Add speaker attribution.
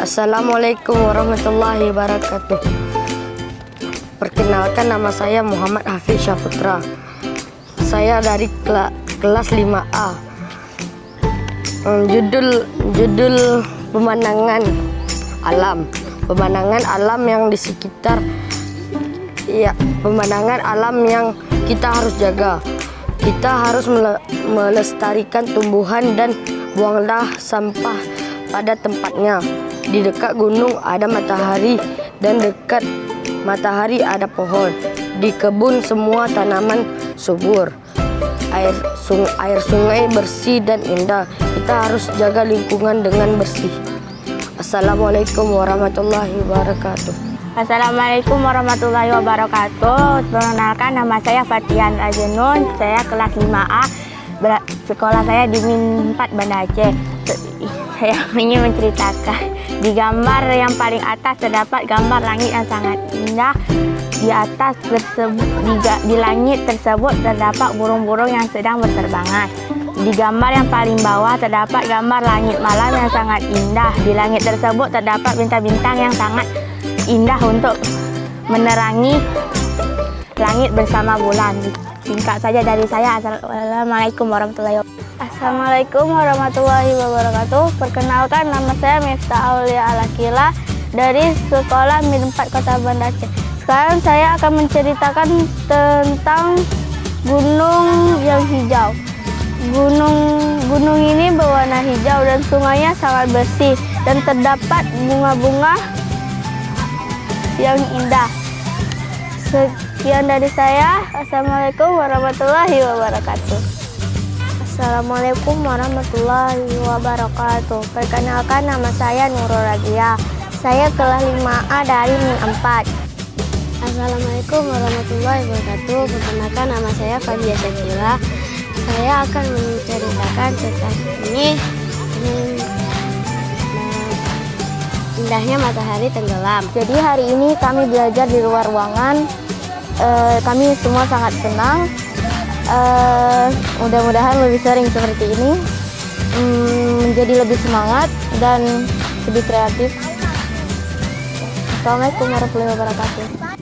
Speaker 1: Assalamualaikum warahmatullahi wabarakatuh. Perkenalkan, nama saya Muhammad Hafiz Syaputra. Saya dari kelas 5A. Judul pemandangan alam. Pemandangan alam yang di sekitar, ya, pemandangan alam yang kita harus jaga. Kita harus melestarikan tumbuhan dan buanglah sampah pada tempatnya. Di dekat gunung ada matahari dan dekat matahari ada pohon. Di kebun semua tanaman subur. Air sungai bersih dan indah. Kita harus jaga lingkungan dengan bersih. Assalamualaikum warahmatullahi wabarakatuh.
Speaker 2: Assalamualaikum warahmatullahi wabarakatuh. Perkenalkan, nama saya Fatian Ajenun. Saya kelas 5A. Sekolah saya di Min 4 Banda Aceh. Saya ingin menceritakan, di gambar yang paling atas terdapat gambar langit yang sangat indah. Di atas di langit tersebut terdapat burung-burung yang sedang berterbangan. Di gambar yang paling bawah terdapat gambar langit malam yang sangat indah. Di langit tersebut terdapat bintang-bintang yang sangat indah untuk menerangi langit bersama bulan. Singkat saja dari saya. Assalamualaikum warahmatullahi wabarakatuh. Assalamualaikum warahmatullahi wabarakatuh. Perkenalkan, nama saya Miftah Aulia Alakila dari Sekolah Min 4 Kota Banda Aceh. Sekarang saya akan menceritakan tentang gunung yang hijau. Gunung ini berwarna hijau dan sungainya sangat bersih dan terdapat bunga-bunga yang indah. Sekian dari saya. Assalamualaikum warahmatullahi wabarakatuh.
Speaker 3: Assalamualaikum warahmatullahi wabarakatuh. Perkenalkan, nama saya Nurul Radia. Saya kelas 5A dari Min 4. Assalamualaikum warahmatullahi wabarakatuh. Perkenalkan, nama saya Fadia Syakila. Saya akan menceritakan tentang indahnya matahari tenggelam.
Speaker 2: Jadi hari ini kami belajar di luar ruangan. Kami semua sangat senang. Mudah-mudahan lebih sering seperti ini, menjadi lebih semangat dan lebih kreatif. Assalamualaikum warahmatullahi wabarakatuh.